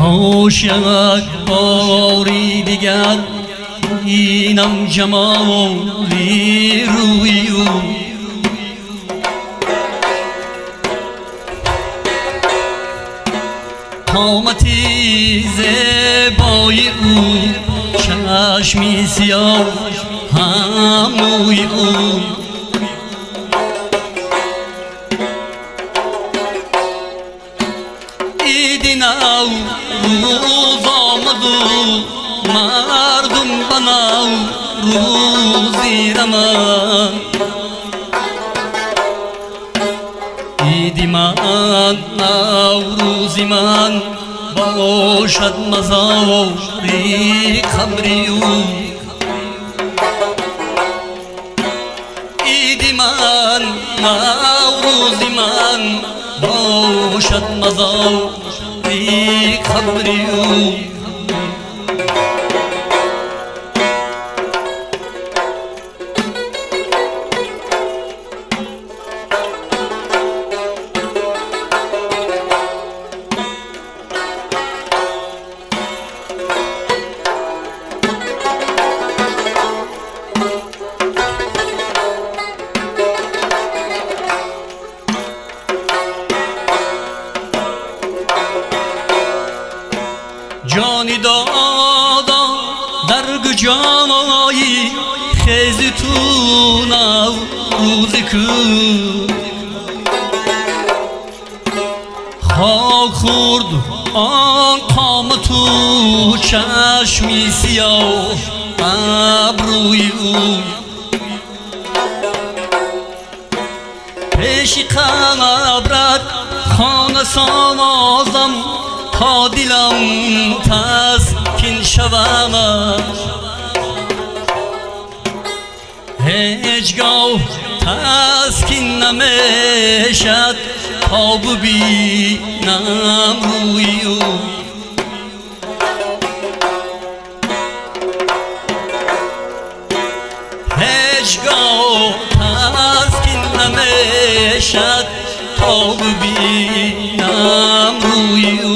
عاشق باری دیگر اینم جمالی روی او قامتی زیبای او چشمی سیاه هموی او ایدی نو روز آمد و مردم بنو روزی رمن ایدی من نوروزی من باشد مزاری خبری او ایدی من نوروزی من باشد مزاری خبری او جانی دادا در گجایی خیزی تو نو روزی کو خاک خورد آن قامتو چشمی سیاه ابروی او پیشی قبرت خانه سازم تا دلم تسکین شود هیچگاه تسکین نمیشد تا ببینم روی او هیچگاه تسکین نمیشد تا ببینم روی او